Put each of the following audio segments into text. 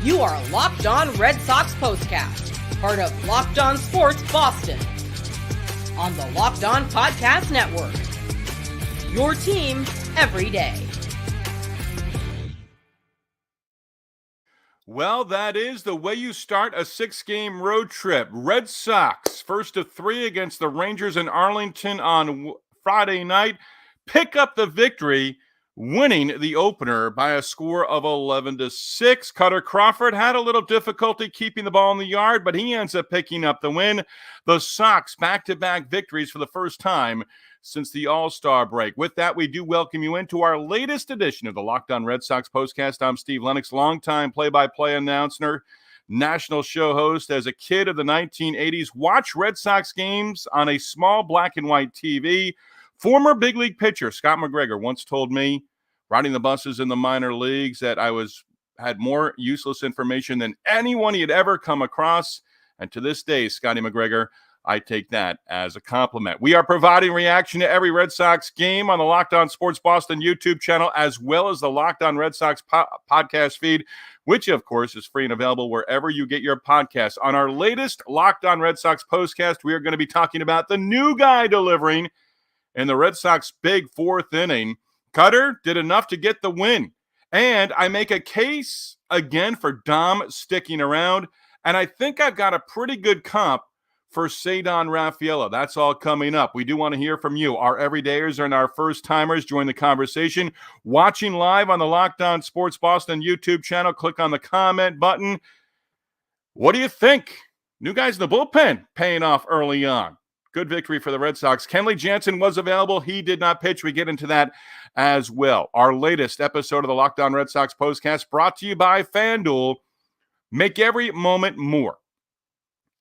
You are Locked On Red Sox POSTCAST, part of Locked On Sports Boston, on the Locked On Podcast Network. Your team every day. Well, that is the way you start a 6-game road trip. Red Sox, first of 3 against the Rangers in Arlington on Friday night, pick up the victory, winning the opener by a score of 11-6. Kutter Crawford had a little difficulty keeping the ball in the yard, but he ends up picking up the win. The Sox back-to-back victories for the first time since the All-Star break. With that, we do welcome you into our latest edition of the Locked On Red Sox POSTCAST. I'm Steve Lennox, longtime play-by-play announcer, national show host. As a kid of the 1980s, watch Red Sox games on a small black and white TV. Former big league pitcher Scott McGregor once told me, riding the buses in the minor leagues, that I had more useless information than anyone he had ever come across. And to this day, Scotty McGregor, I take that as a compliment. We are providing reaction to every Red Sox game on the Locked On Sports Boston YouTube channel, as well as the Locked On Red Sox podcast feed, which, of course, is free and available wherever you get your podcasts. On our latest Locked On Red Sox postcast, we are going to be talking about the new guy delivering in the Red Sox big fourth inning. Kutter did enough to get the win. And I make a case again for Dom sticking around. And I think I've got a pretty good comp for Ceddanne Rafaela. That's all coming up. We do want to hear from you. Our everydayers and our first-timers join the conversation. Watching live on the Locked On Sports Boston YouTube channel, click on the comment button. What do you think? New guys in the bullpen paying off early on. Good victory for the Red Sox. Kenley Jansen was available. He did not pitch. We get into that as well. Our latest episode of the Locked On Red Sox postcast brought to you by FanDuel. Make every moment more.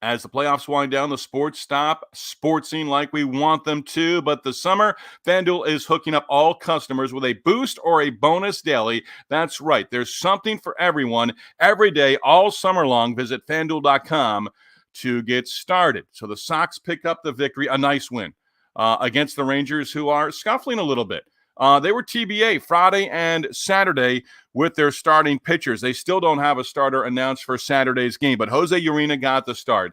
As the playoffs wind down, the sports stop sportsing like we want them to. But this summer, FanDuel is hooking up all customers with a boost or a bonus daily. That's right. There's something for everyone every day, all summer long. Visit FanDuel.com to get started. So the Sox pick up the victory, a nice win against the Rangers, who are scuffling a little bit. They were TBA Friday and Saturday with their starting pitchers. They still don't have a starter announced for Saturday's game, but Jose Urena got the start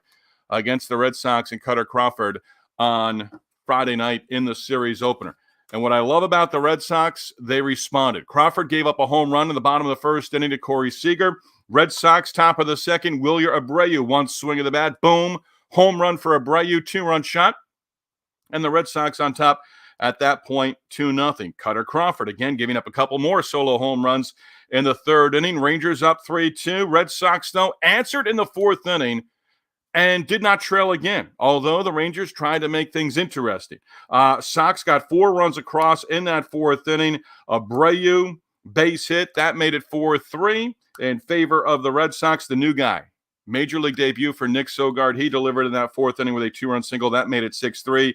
against the Red Sox and Kutter Crawford on Friday night in the series opener. And what I love about the Red Sox, they responded. Crawford gave up a home run in the bottom of the first inning to Corey Seager. Red Sox, top of the second, Wilyer Abreu, one swing of the bat, boom, home run for Abreu, 2-run shot. And the Red Sox on top at that point, 2-0. Kutter Crawford, again, giving up a couple more solo home runs in the third inning. Rangers up 3-2. Red Sox, though, answered in the fourth inning and did not trail again, although the Rangers tried to make things interesting. Sox got 4 runs across in that fourth inning. Abreu, base hit. That made it 4-3 in favor of the Red Sox. The new guy, major league debut for Nick Sogard. He delivered in that fourth inning with a 2-run single. That made it 6-3.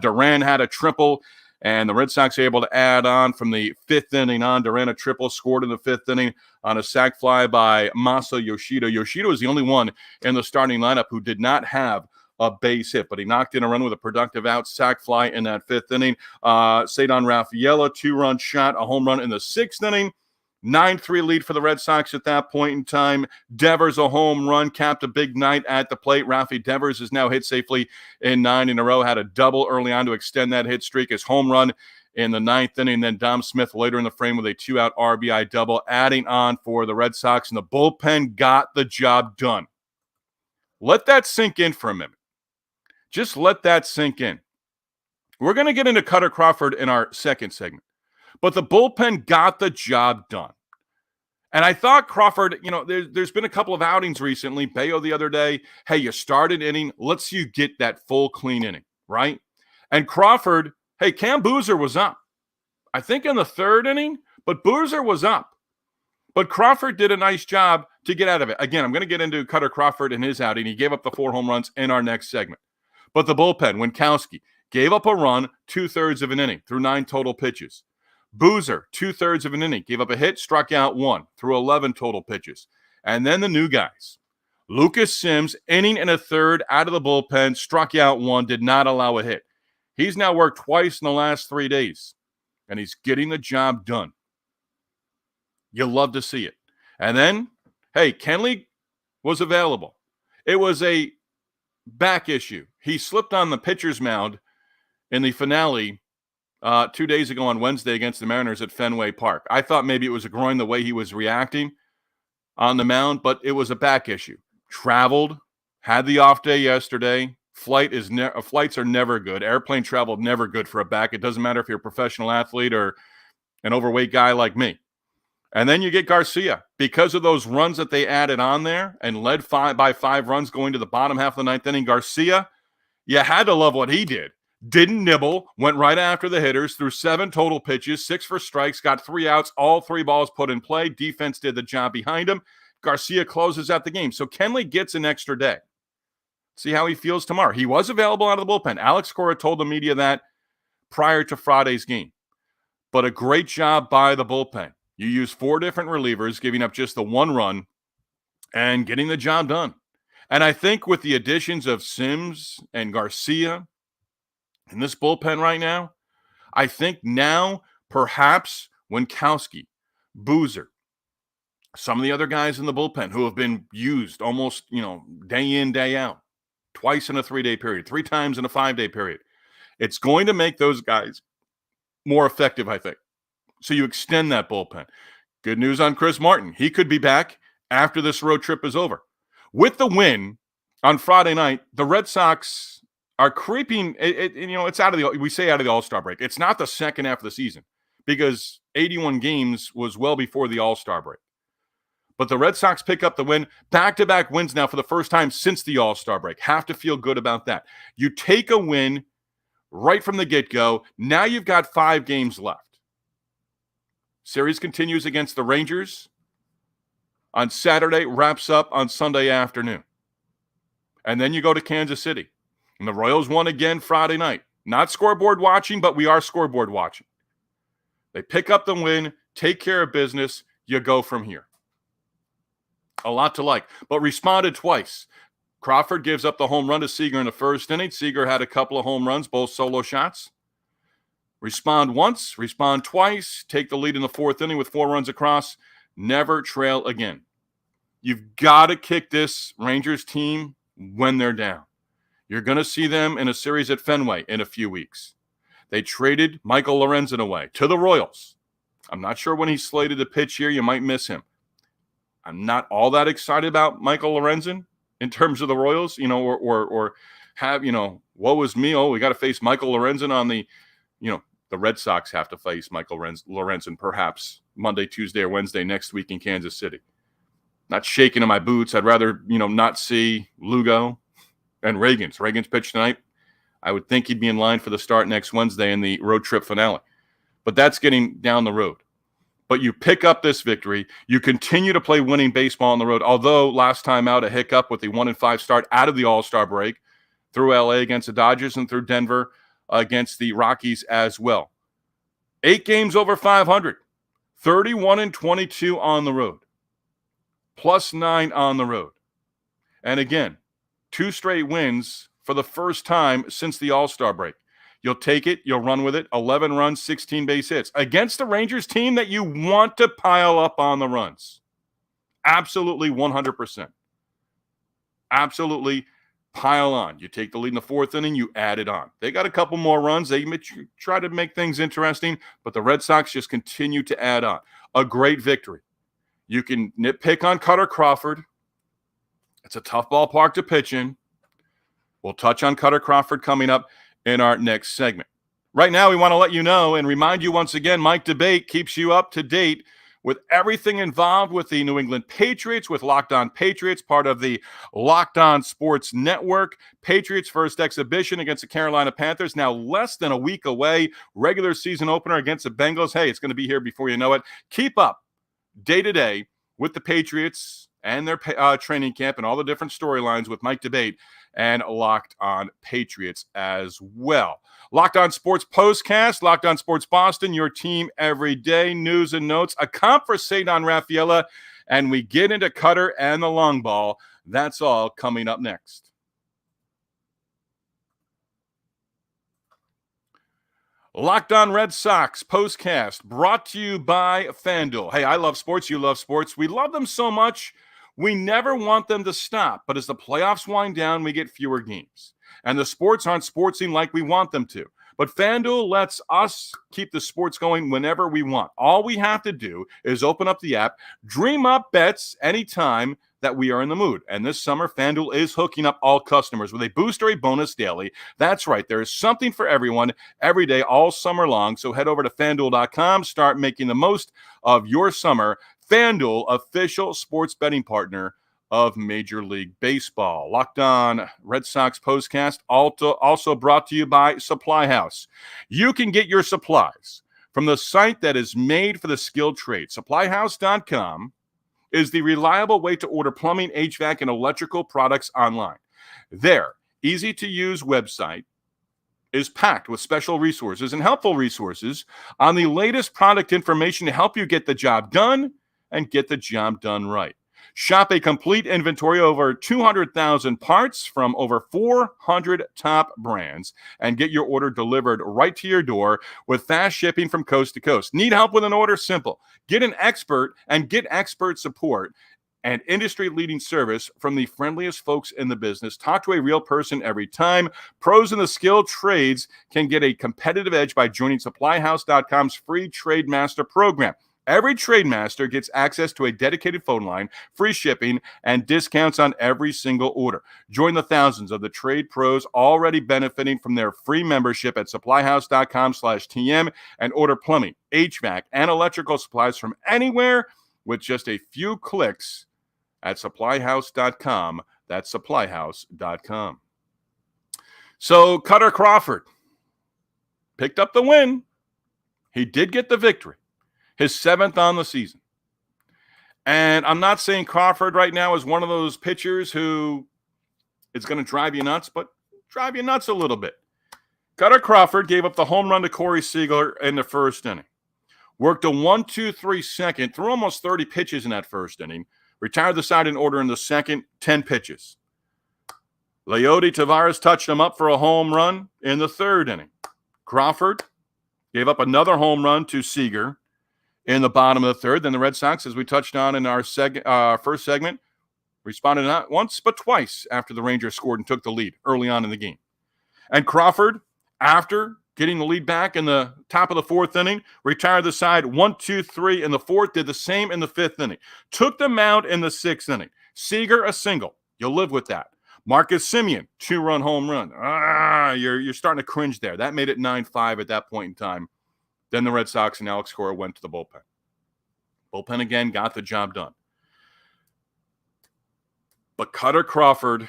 Duran had a triple, and the Red Sox able to add on from the fifth inning on. Duran a triple, scored in the fifth inning on a sac fly by Masa Yoshida. Yoshida was the only one in the starting lineup who did not have a base hit, but he knocked in a run with a productive out sac fly in that fifth inning. Ceddanne Rafaela, 2-run shot, a home run in the sixth inning. 9-3 lead for the Red Sox at that point in time. Devers a home run, capped a big night at the plate. Rafi Devers is now hit safely in 9 in a row. Had a double early on to extend that hit streak. His home run in the ninth inning. Then Dom Smith later in the frame with a 2-out RBI double, adding on for the Red Sox. And the bullpen got the job done. Let that sink in for a minute. Just let that sink in. We're going to get into Kutter Crawford in our second segment. But the bullpen got the job done. And I thought Crawford, there's been a couple of outings recently. Bayo the other day, hey, you started inning. Let's you get that full clean inning, right? And Crawford, hey, Cam Boozer was up. I think in the third inning, but Boozer was up. But Crawford did a nice job to get out of it. Again, I'm going to get into Kutter Crawford and his outing. He gave up the 4 home runs in our next segment. But the bullpen, Winkowski, gave up a run 2/3 of an inning through 9 total pitches. Boozer, 2/3 of an inning, gave up a hit, struck out 1 through 11 total pitches. And then the new guys. Lucas Sims, inning and a third out of the bullpen, struck out 1, did not allow a hit. He's now worked twice in the last 3 days, and he's getting the job done. You'll love to see it. And then Hey, Kenley was available. It was a back issue. He slipped on the pitcher's mound in the finale 2 days ago on Wednesday against the Mariners at Fenway Park. I thought maybe it was a groin the way he was reacting on the mound, but it was a back issue. Traveled, had the off day yesterday. Flights are never good. Airplane travel, never good for a back. It doesn't matter if you're a professional athlete or an overweight guy like me. And then you get Garcia. Because of those runs that they added on there and led by 5 runs going to the bottom half of the ninth inning, Garcia, you had to love what he did. Didn't nibble, went right after the hitters, threw 7 total pitches, 6 for strikes, got 3 outs, all 3 balls put in play. Defense did the job behind him. Garcia closes out the game. So Kenley gets an extra day. See how he feels tomorrow. He was available out of the bullpen. Alex Cora told the media that prior to Friday's game. But a great job by the bullpen. You use 4 different relievers, giving up just the 1 run and getting the job done. And I think with the additions of Sims and Garcia in this bullpen right now, I think now perhaps Winkowski, Boozer, some of the other guys in the bullpen who have been used almost, day in, day out, twice in a 3-day period, 3 times in a 5-day period. It's going to make those guys more effective, I think. So you extend that bullpen. Good news on Chris Martin. He could be back after this road trip is over. With the win on Friday night, the Red Sox are creeping. It's out of the All-Star break. It's not the second half of the season because 81 games was well before the All-Star break. But the Red Sox pick up the win. Back-to-back wins now for the first time since the All-Star break. Have to feel good about that. You take a win right from the get-go. Now you've got 5 games left. Series continues against the Rangers on Saturday, wraps up on Sunday afternoon. And then you go to Kansas City. And the Royals won again Friday night. Not scoreboard watching, but we are scoreboard watching. They pick up the win, take care of business, you go from here. A lot to like, but responded twice. Crawford gives up the home run to Seager in the first inning. Seager had a couple of home runs, both solo shots. Respond once, respond twice, take the lead in the 4th inning with 4 runs across, never trail again. You've got to kick this Rangers team when they're down. You're going to see them in a series at Fenway in a few weeks. They traded Michael Lorenzen away to the Royals. I'm not sure when he's slated to pitch here. You might miss him. I'm not all that excited about Michael Lorenzen in terms of the Royals, or have, woe is me. Oh, we got to face Michael Lorenzen on the Red Sox have to face Michael Lorenzen perhaps Monday, Tuesday, or Wednesday next week in Kansas City. Not shaking in my boots. I'd rather, not see Lugo and Reagan's. Reagan's pitch tonight. I would think he'd be in line for the start next Wednesday in the road trip finale. But that's getting down the road. But you pick up this victory. You continue to play winning baseball on the road, although last time out a hiccup with the 1-5 start out of the All-Star break through L.A. against the Dodgers and through Denver against the Rockies as well. 8 games over 500, 31-22 on the road, +9 on the road. And again, 2 straight wins for the first time since the All-Star break. You'll take it. You'll run with it. 11 runs, 16 base hits against the Rangers team that you want to pile up on the runs. Absolutely 100%. Absolutely pile on. You take the lead in the 4th inning, you add it on. They got a couple more runs. They try to make things interesting, but the Red Sox just continue to add on. A great victory. You can nitpick on Kutter Crawford. It's a tough ballpark to pitch in. We'll touch on Kutter Crawford coming up in our next segment. Right now, we want to let you know and remind you once again, Mike Debate keeps you up to date with everything involved with the New England Patriots, with Locked On Patriots, part of the Locked On Sports Network. Patriots' first exhibition against the Carolina Panthers, now less than a week away. Regular season opener against the Bengals. Hey, it's going to be here before you know it. Keep up day-to-day with the Patriots and their training camp and all the different storylines with Mike Debate and Locked On Patriots as well. Locked On Sports Postcast, Locked On Sports Boston, your team every day, news and notes, a conversation on Rafaela, and we get into Kutter and the long ball. That's all coming up next. Locked On Red Sox Postcast, brought to you by FanDuel. Hey, I love sports. You love sports. We love them so much. We never want them to stop, but as the playoffs wind down, we get fewer games. And the sports aren't sportsing like we want them to. But FanDuel lets us keep the sports going whenever we want. All we have to do is open up the app, dream up bets anytime that we are in the mood. And this summer, FanDuel is hooking up all customers with a boost or a bonus daily. That's right. There is something for everyone every day, all summer long. So head over to FanDuel.com. Start making the most of your summer. FanDuel, official sports betting partner of Major League Baseball. Locked On Red Sox Postcast, also brought to you by Supply House. You can get your supplies from the site that is made for the skilled trade. SupplyHouse.com is the reliable way to order plumbing, HVAC, and electrical products online. Their easy-to-use website is packed with special resources and helpful resources on the latest product information to help you get the job done and get the job done right. Shop a complete inventory of over 200,000 parts from over 400 top brands and get your order delivered right to your door with fast shipping from coast to coast. Need help with an order? Simple. Get an expert and get expert support and industry-leading service from the friendliest folks in the business. Talk to a real person every time. Pros in the skilled trades can get a competitive edge by joining SupplyHouse.com's free Trade Master program. Every Trade Master gets access to a dedicated phone line, free shipping, and discounts on every single order. Join the thousands of the trade pros already benefiting from their free membership at supplyhouse.com/TM and order plumbing, HVAC, and electrical supplies from anywhere with just a few clicks at supplyhouse.com. That's supplyhouse.com. So Kutter Crawford picked up the win. He did get the victory. His 7th on the season. And I'm not saying Crawford right now is one of those pitchers who is going to drive you nuts, but drive you nuts a little bit. Kutter Crawford gave up the home run to Corey Seager in the first inning. Worked a 1-2-3 second, threw almost 30 pitches in that first inning. Retired the side in order in the second, 10 pitches. Leody Taveras touched him up for a home run in the third inning. Crawford gave up another home run to Seager in the bottom of the third. Then the Red Sox, as we touched on in our first segment, responded not once but twice after the Rangers scored and took the lead early on in the game. And Crawford, after getting the lead back in the top of the fourth inning, retired the side 1-2-3 in the fourth, did the same in the fifth inning. Took the mound in the sixth inning. Seager, a single. You'll live with that. Marcus Semien, 2-run home run. You're starting to cringe there. That made it 9-5 at that point in time. Then the Red Sox and Alex Cora went to the bullpen. Bullpen again got the job done. But Kutter Crawford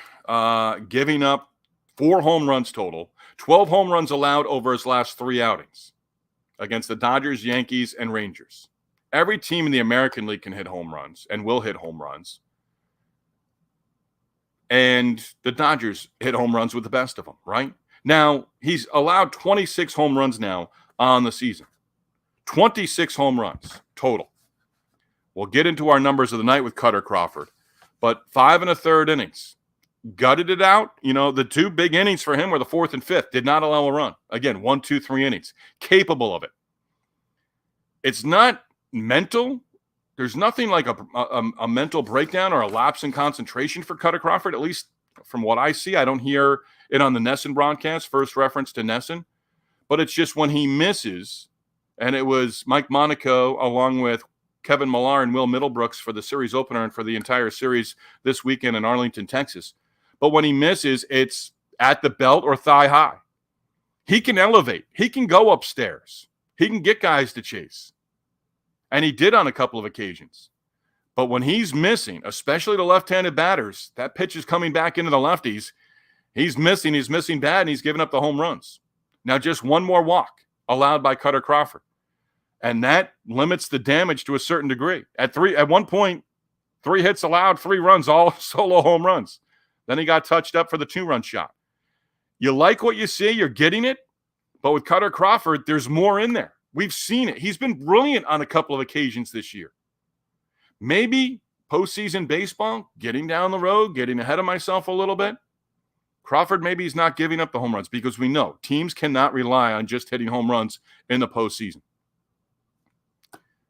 giving up 4 home runs total, 12 home runs allowed over his last 3 outings against the Dodgers, Yankees, and Rangers. Every team in the American League can hit home runs and will hit home runs. And the Dodgers hit home runs with the best of them, right? Now, he's allowed 26 home runs now on the season. 26 home runs total. We'll get into our numbers of the night with Kutter Crawford. But 5 1/3 innings. Gutted it out. You know, the 2 big innings for him were the 4th and 5th. Did not allow a run. Again, 1, 2, 3 innings. Capable of it. It's not mental. There's nothing like a mental breakdown or a lapse in concentration for Kutter Crawford. At least from what I see, I don't hear it on the NESN broadcast. First reference to NESN. But it's just when he misses, and it was Mike Monaco along with Kevin Millar and Will Middlebrooks for the series opener and for the entire series this weekend in Arlington, Texas. But when he misses, it's at the belt or thigh high. He can elevate. He can go upstairs. He can get guys to chase. And he did on a couple of occasions. But when he's missing, especially the left-handed batters, that pitch is coming back into the lefties. He's missing bad, and he's giving up the home runs. Now just one more walk allowed by Kutter Crawford. And that limits the damage to a certain degree. At one point, 3 hits allowed, 3 runs, all solo home runs. Then he got touched up for the 2-run shot. You like what you see, you're getting it. But with Kutter Crawford, there's more in there. We've seen it. He's been brilliant on a couple of occasions this year. Maybe postseason baseball, getting down the road, getting ahead of myself a little bit. Crawford, maybe he's not giving up the home runs because we know teams cannot rely on just hitting home runs in the postseason.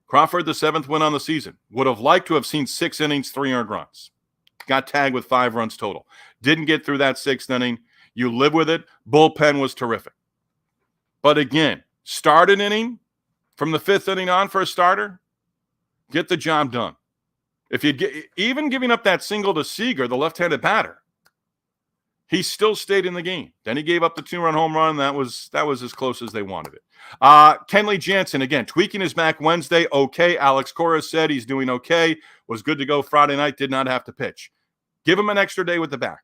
Crawford, the 7th win on the season. Would have liked to have seen 6 innings, 3 earned runs. Got tagged with 5 runs total. Didn't get through that 6th inning. You live with it. Bullpen was terrific. But again, start an inning from the 5th inning on for a starter, get the job done. If you get even giving up that single to Seager, the left-handed batter, he still stayed in the game. Then he gave up the 2-run home run. That was as close as they wanted it. Kenley Jansen, again, tweaking his back Wednesday. Okay. Alex Cora said he's doing okay. Was good to go Friday night. Did not have to pitch. Give him an extra day with the back.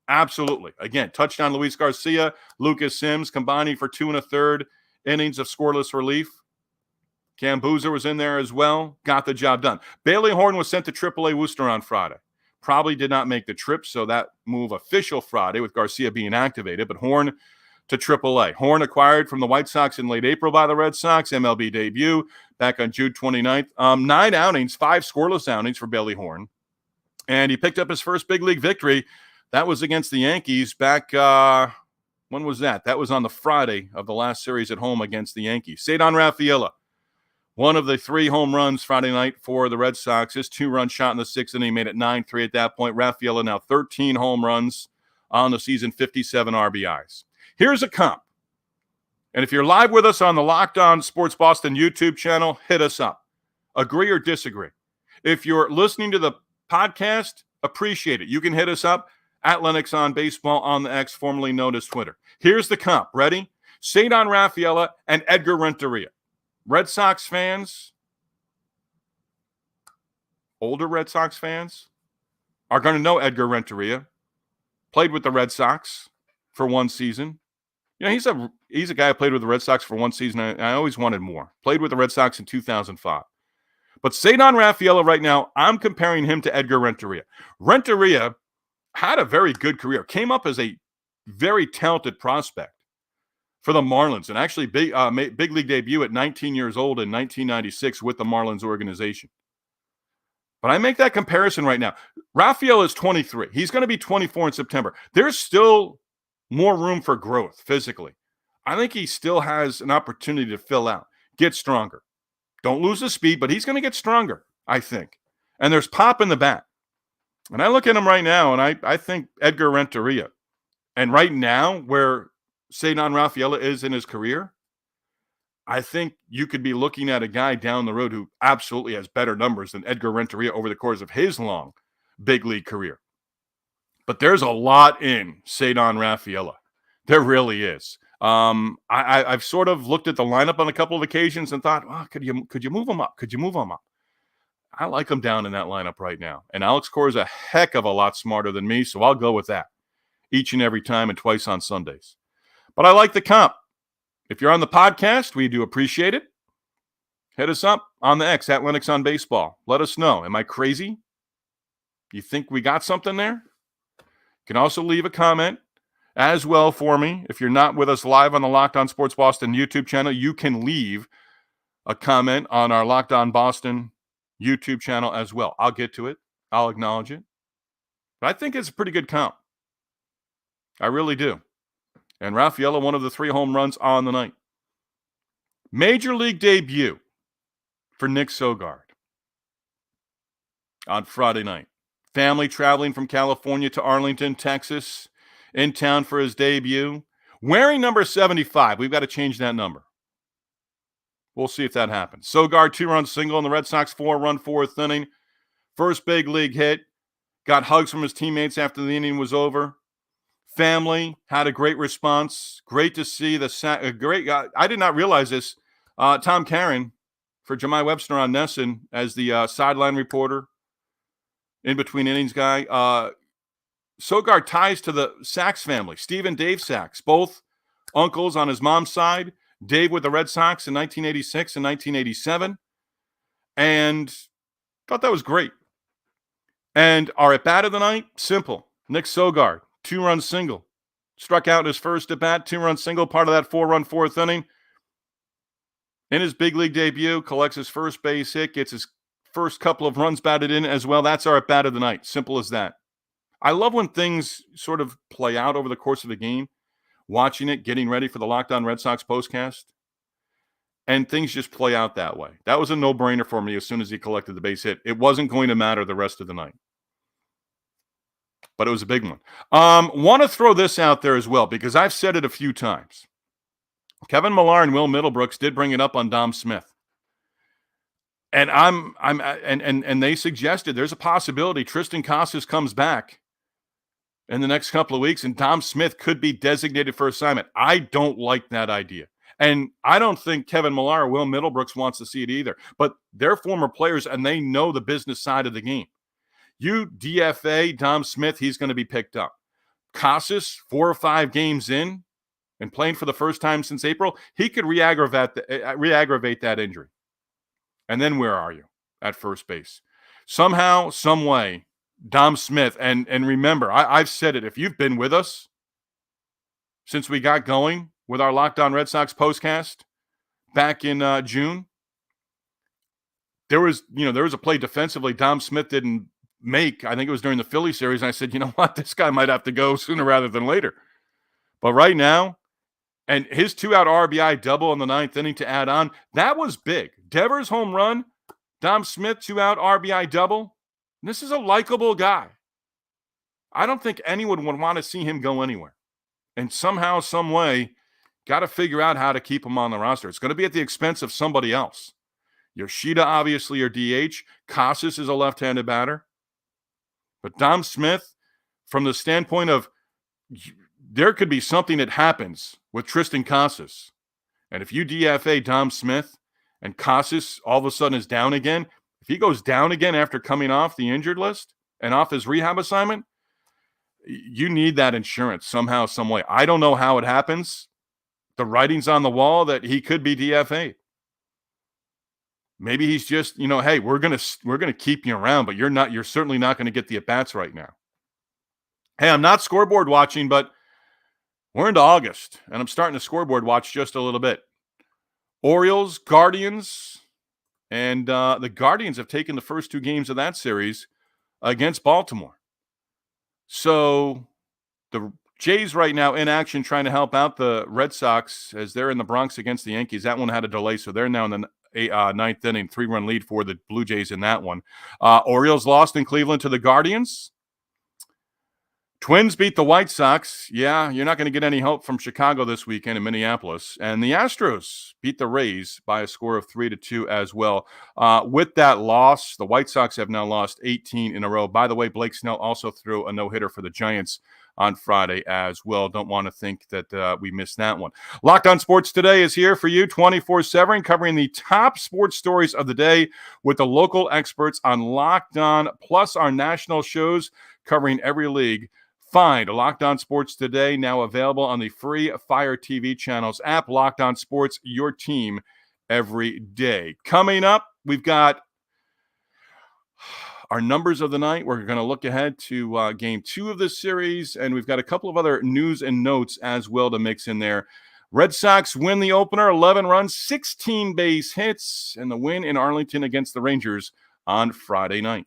Absolutely. Again, touchdown Luis Garcia, Lucas Sims combining for 2 1/3 innings of scoreless relief. Cam Boozer was in there as well. Got the job done. Bailey Horn was sent to AAA Worcester on Friday. Probably did not make the trip, so that move official Friday with Garcia being activated, but Horn to AAA. Horn acquired from the White Sox in late April by the Red Sox, MLB debut back on June 29th. 9 outings, 5 scoreless outings for Bailey Horn, and he picked up his first big league victory. That was against the Yankees back, when was that? That was on the Friday of the last series at home against the Yankees. Ceddanne Rafaela, one of the 3 home runs Friday night for the Red Sox. His 2-run shot in the 6th inning made it 9-3 at that point. Rafaela now 13 home runs on the season, 57 RBIs. Here's a comp. And if you're live with us on the Locked On Sports Boston YouTube channel, hit us up. Agree or disagree. If you're listening to the podcast, appreciate it. You can hit us up at Lennox on Baseball on the X, formerly known as Twitter. Here's the comp. Ready? Ceddanne Rafaela and Edgar Renteria. Red Sox fans, older Red Sox fans, are going to know Edgar Renteria. Played with the Red Sox for 1 season. You know, he's a guy who played with the Red Sox for 1 season. I always wanted more. Played with the Red Sox in 2005. But Ceddanne Rafaela right now, I'm comparing him to Edgar Renteria. Renteria had a very good career. Came up as a very talented prospect for the Marlins, and actually big league debut at 19 years old in 1996 with the Marlins organization. But I make that comparison right now. Rafael is 23. He's going to be 24 in September. There's still more room for growth physically. I think he still has an opportunity to fill out, get stronger. Don't lose the speed, but he's going to get stronger, I think. And there's pop in the bat. And I look at him right now, and I think Edgar Renteria. And right now, where Ceddanne Rafaela is in his career, I think you could be looking at a guy down the road who absolutely has better numbers than Edgar Renteria over the course of his long big league career. But there's a lot in Ceddanne Rafaela. There really is. I've sort of looked at the lineup on a couple of occasions and thought, oh, could you move him up? Could you move him up? I like him down in that lineup right now. And Alex Cora is a heck of a lot smarter than me, so I'll go with that each and every time and twice on Sundays. But I like the comp. If you're on the podcast, we do appreciate it. Hit us up on the X at Lennox on Baseball. Let us know. Am I crazy? You think we got something there? You can also leave a comment as well for me. If you're not with us live on the Locked On Sports Boston YouTube channel, you can leave a comment on our Locked On Boston YouTube channel as well. I'll get to it. I'll acknowledge it. But I think it's a pretty good comp. I really do. And Rafaela, one of the 3 home runs on the night. Major league debut for Nick Sogard on Friday night. Family traveling from California to Arlington, Texas, in town for his debut. Wearing number 75. We've got to change that number. We'll see if that happens. Sogard, 2-run single in the Red Sox 4-run 4th inning. First big league hit. Got hugs from his teammates after the inning was over. Family had a great response. Great to see the great guy. I did not realize this. Tom Caron for Jemai Webster on Nesson as the sideline reporter, in between innings guy. Sogard ties to the Sachs family. Steve and Dave Sachs, both uncles on his mom's side. Dave with the Red Sox in 1986 and 1987. And thought that was great. And our at-bat of the night, simple. Nick Sogard. 2-run single. Struck out in his first at-bat, 2-run single, part of that 4-run 4th inning. In his big league debut, collects his first base hit, gets his first couple of runs batted in as well. That's our at-bat of the night. Simple as that. I love when things sort of play out over the course of the game, watching it, getting ready for the Locked On Red Sox postcast. and things just play out that way. That was a no-brainer for me as soon as he collected the base hit. It wasn't going to matter the rest of the night. But it was a big one. Want to throw this out there as well because I've said it a few times. Kevin Millar and Will Middlebrooks did bring it up on Dom Smith. And and they suggested there's a possibility Tristan Casas comes back in the next couple of weeks and Dom Smith could be designated for assignment. I don't like that idea. And I don't think Kevin Millar or Will Middlebrooks wants to see it either. But they're former players and they know the business side of the game. You DFA Dom Smith, he's going to be picked up. Casas, 4 or 5 games in and playing for the first time since April, he could re-aggravate that injury. And then where are you at first base? Somehow, some way, Dom Smith, and remember, I've said it, if you've been with us since we got going with our Locked On Red Sox postcast back in June, there was a play defensively Dom Smith didn't make. I think it was during the Philly series, and I said, you know what, this guy might have to go sooner rather than later. But right now, and his 2-out RBI double in the 9th inning to add on, that was big. Devers home run, Dom Smith 2-out RBI double. This is a likable guy. I don't think anyone would want to see him go anywhere. And somehow, some way, got to figure out how to keep him on the roster. It's going to be at the expense of somebody else. Yoshida, obviously, your DH. Casas is a left-handed batter. But Dom Smith, from the standpoint of there could be something that happens with Tristan Casas. And if you DFA Dom Smith and Casas all of a sudden is down again, if he goes down again after coming off the injured list and off his rehab assignment, you need that insurance somehow, some way. I don't know how it happens. The writing's on the wall that he could be DFA'd. Maybe he's just, hey, we're gonna keep you around, but you're certainly not going to get the at-bats right now. Hey, I'm not scoreboard watching, but we're into August, and I'm starting to scoreboard watch just a little bit. Orioles, Guardians, and the Guardians have taken the first 2 games of that series against Baltimore. So the Jays right now in action trying to help out the Red Sox as they're in the Bronx against the Yankees. That one had a delay, so they're now in the 9th inning, 3-run lead for the Blue Jays in that one. Orioles lost in Cleveland to the Guardians. Twins beat the White Sox. Yeah, you're not going to get any help from Chicago this weekend in Minneapolis. And the Astros beat the Rays by a score of 3-2 as well. With that loss, the White Sox have now lost 18 in a row. By the way, Blake Snell also threw a no-hitter for the Giants on Friday as well. Don't want to think that we missed that one. Locked On Sports Today is here for you 24/7, covering the top sports stories of the day with the local experts on Locked On, plus our national shows covering every league. Find Locked On Sports Today, now available on the free Fire TV channels app. Locked On Sports, your team every day. Coming up, we've got our numbers of the night. We're going to look ahead to game 2 of this series, and we've got a couple of other news and notes as well to mix in there. Red Sox win the opener, 11 runs, 16 base hits, and the win in Arlington against the Rangers on Friday night.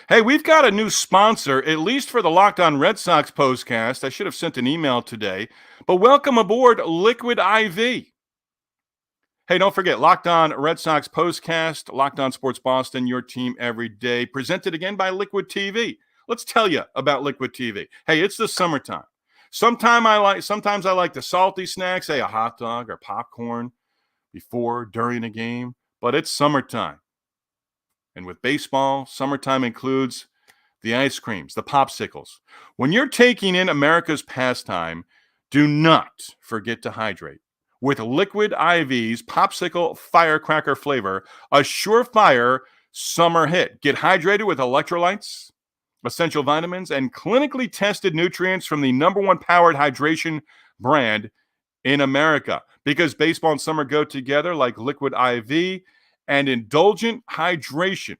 Hey, we've got a new sponsor, at least for the Locked On Red Sox postcast. I should have sent an email today, but welcome aboard Liquid IV. Hey, don't forget, Locked On Red Sox postcast, Locked On Sports Boston, your team every day, presented again by Liquid TV. Let's tell you about Liquid TV. Hey, it's the summertime. Sometimes I like the salty snacks, say a hot dog or popcorn before, during a game, but it's summertime. And with baseball, summertime includes the ice creams, the popsicles. When you're taking in America's pastime, do not forget to hydrate. With Liquid IV's popsicle firecracker flavor, a surefire summer hit. Get hydrated with electrolytes, essential vitamins, and clinically tested nutrients from the #1 powered hydration brand in America. Because baseball and summer go together like Liquid IV and indulgent hydration.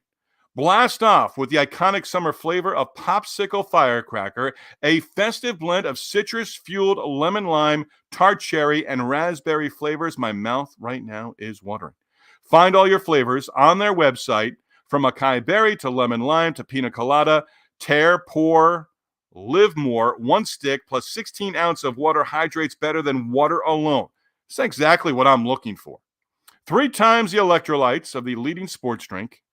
Blast off with the iconic summer flavor of Popsicle Firecracker, a festive blend of citrus-fueled lemon lime, tart cherry, and raspberry flavors. My mouth right now is watering. Find all your flavors on their website, from acai berry to lemon lime to pina colada. Tear, pour, Live more, 1 stick plus 16 ounces of water hydrates better than water alone. That's exactly what I'm looking for. 3 times the electrolytes of the leading sports drink,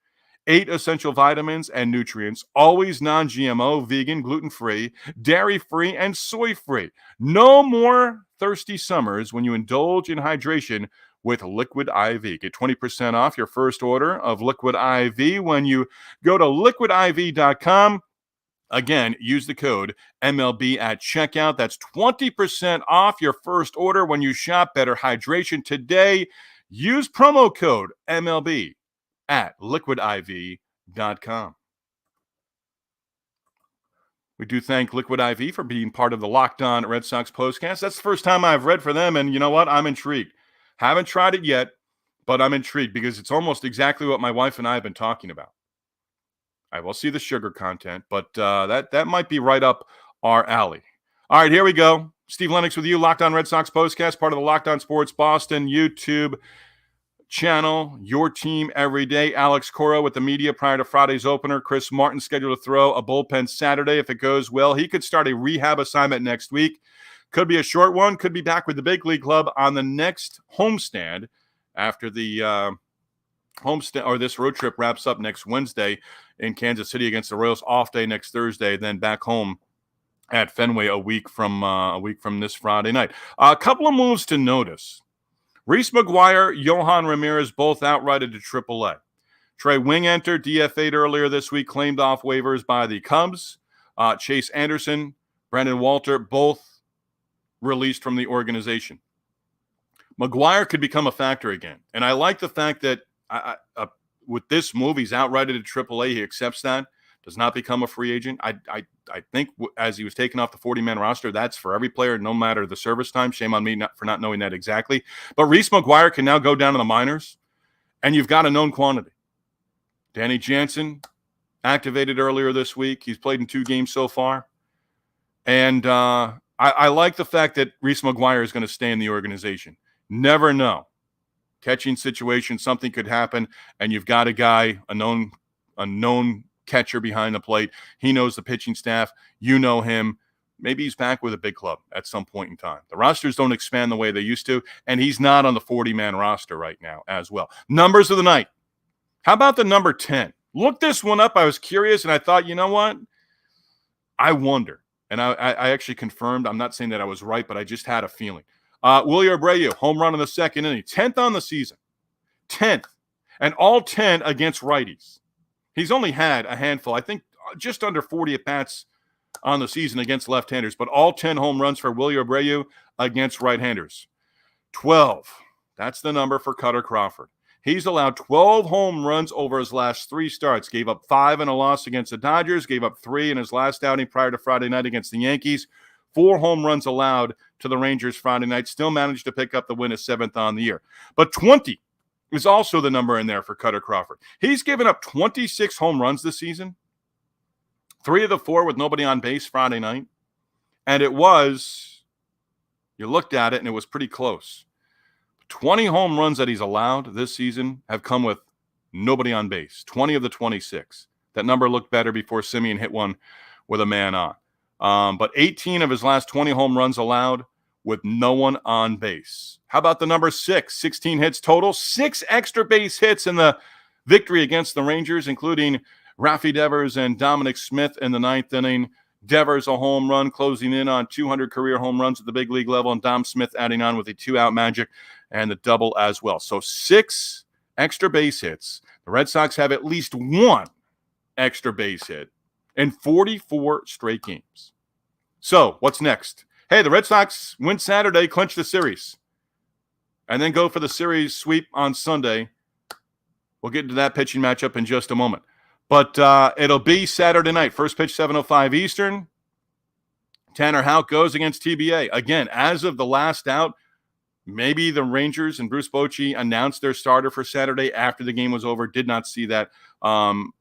8 essential vitamins and nutrients, always non-GMO, vegan, gluten-free, dairy-free, and soy-free. No more thirsty summers when you indulge in hydration with Liquid IV. Get 20% off your first order of Liquid IV when you go to liquidiv.com. Again, use the code MLB at checkout. That's 20% off your first order when you shop Better Hydration today. Use promo code MLB at liquidiv.com. We do thank Liquid IV for being part of the Locked On Red Sox postcast. That's the first time I've read for them, and you know what? I'm intrigued. Haven't tried it yet, but I'm intrigued because it's almost exactly what my wife and I have been talking about. I will see the sugar content, but that might be right up our alley. All right, here we go. Steve Lennox with you, Locked On Red Sox postcast, part of the Locked On Sports Boston YouTube channel. Your team every day. Alex Cora with the media prior to Friday's opener. Chris Martin scheduled to throw a bullpen Saturday. If it goes well, he could start a rehab assignment next week. Could be a short one. Could be back with the big league club on the next homestand after the homestand or this road trip wraps up next Wednesday in Kansas City against the Royals. Off day next Thursday, then back home at Fenway a week from this Friday night. A couple of moves to notice. Reese McGuire, Yohan Ramirez both outrighted to AAA. Trey Wing entered, DFA'd earlier this week, claimed off waivers by the Cubs. Chase Anderson, Brandon Walter, both released from the organization. McGuire could become a factor again. And I like the fact that with this move, he's outrighted to AAA. He accepts that, does not become a free agent. I think as he was taken off the 40-man roster, that's for every player, no matter the service time. Shame on me for not knowing that exactly. But Reese McGuire can now go down to the minors, and you've got a known quantity. Danny Jansen activated earlier this week. He's played in 2 games so far. And I like the fact that Reese McGuire is going to stay in the organization. Never know. Catching situation, something could happen, and you've got a guy, a known catcher behind the plate. He knows the pitching staff. You know him. Maybe he's back with a big club at some point in time. The rosters don't expand the way they used to, and he's not on the 40-man roster right now as well. Numbers of the night. How about the number 10? Look this one up. I was curious, and I thought, you know what? I wonder. And I actually confirmed. I'm not saying that I was right, but I just had a feeling. Wilyer Abreu, home run in the second inning, 10th on the season, 10th, and all 10 against righties. He's only had a handful, I think just under 40 at-bats on the season against left-handers, but all 10 home runs for Wilyer Abreu against right-handers. 12, that's the number for Kutter Crawford. He's allowed 12 home runs over his last 3 starts, gave up 5 in a loss against the Dodgers, gave up 3 in his last outing prior to Friday night against the Yankees. 4 home runs allowed to the Rangers Friday night, still managed to pick up the win, his 7th on the year. But 20 is also the number in there for Kutter Crawford. He's given up 26 home runs this season, 3 of the 4 with nobody on base Friday night. And it was, you looked at it and it was pretty close. 20 home runs that he's allowed this season have come with nobody on base, 20 of the 26. That number looked better before Simeon hit one with a man on. But 18 of his last 20 home runs allowed with no one on base. How about the number 6? 16 hits total, 6 extra base hits in the victory against the Rangers, including Rafi Devers and Dominic Smith in the 9th inning. Devers a home run, closing in on 200 career home runs at the big league level, and Dom Smith adding on with a 2-out magic and the double as well. So 6 extra base hits. The Red Sox have at least 1 extra base hit in 44 straight games. So what's next? Hey, the Red Sox win Saturday, clinch the series, and then go for the series sweep on Sunday. We'll get into that pitching matchup in just a moment. But it'll be Saturday night. First pitch, 7:05 Eastern. Tanner Houck goes against TBA. Again, as of the last out, maybe the Rangers and Bruce Bochy announced their starter for Saturday after the game was over. Did not see that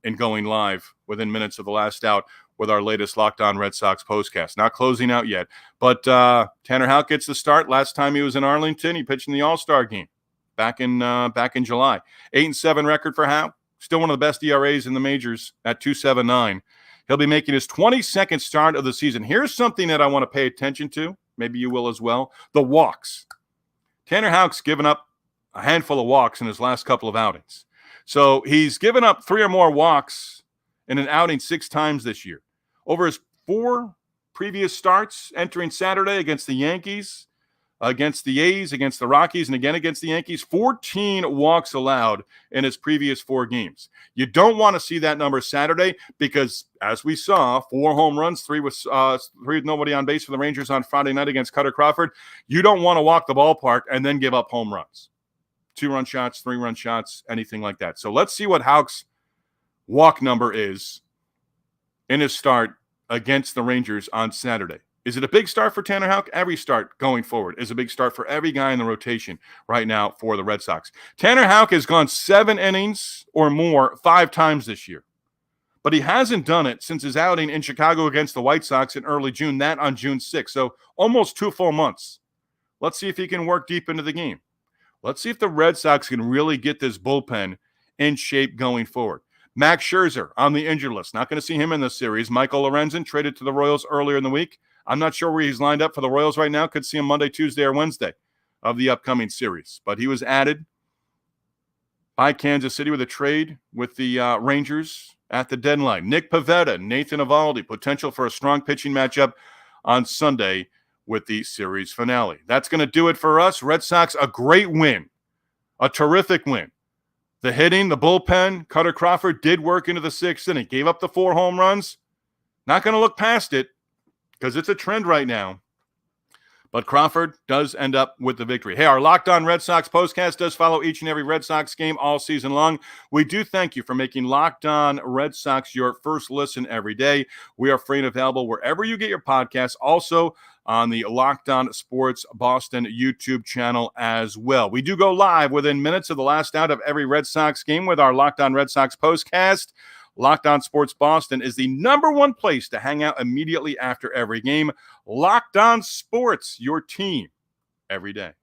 in going live within minutes of the last out with our latest Locked On Red Sox postcast. Not closing out yet. But Tanner Houck gets the start. Last time he was in Arlington, he pitched in the All-Star game back in July. 8-7 record for Houck. Still one of the best ERAs in the majors at 2.79. He'll be making his 22nd start of the season. Here's something that I want to pay attention to. Maybe you will as well. The walks. Tanner Houck's given up a handful of walks in his last couple of outings. So he's given up 3 or more walks in an outing 6 times this year. Over his 4 previous starts, entering Saturday against the Yankees, against the A's, against the Rockies, and again against the Yankees, 14 walks allowed in his previous 4 games. You don't want to see that number Saturday because, as we saw, 4 home runs, 3 with nobody on base for the Rangers on Friday night against Kutter Crawford. You don't want to walk the ballpark and then give up home runs. 2-run shots, 3-run shots, anything like that. So let's see what Houck's walk number is in his start against the Rangers on Saturday. Is it a big start for Tanner Houck? Every start going forward is a big start for every guy in the rotation right now for the Red Sox. Tanner Houck has gone 7 innings or more 5 times this year. But he hasn't done it since his outing in Chicago against the White Sox in early June, that on June 6th. So almost 2 full months. Let's see if he can work deep into the game. Let's see if the Red Sox can really get this bullpen in shape going forward. Max Scherzer on the injured list. Not going to see him in this series. Michael Lorenzen traded to the Royals earlier in the week. I'm not sure where he's lined up for the Royals right now. Could see him Monday, Tuesday, or Wednesday of the upcoming series. But he was added by Kansas City with a trade with the Rangers at the deadline. Nick Pivetta, Nathan Eovaldi, potential for a strong pitching matchup on Sunday with the series finale. That's going to do it for us. Red Sox, a great win, a terrific win. The hitting, the bullpen, Kutter Crawford did work into the 6th inning. Gave up the 4 home runs. Not going to look past it because it's a trend right now. But Crawford does end up with the victory. Hey, our Locked On Red Sox postcast does follow each and every Red Sox game all season long. We do thank you for making Locked On Red Sox your first listen every day. We are free and available wherever you get your podcasts. Also on the Locked On Sports Boston YouTube channel as well. We do go live within minutes of the last out of every Red Sox game with our Locked On Red Sox postcast. Locked On Sports Boston is the #1 place to hang out immediately after every game. Locked On Sports, your team every day.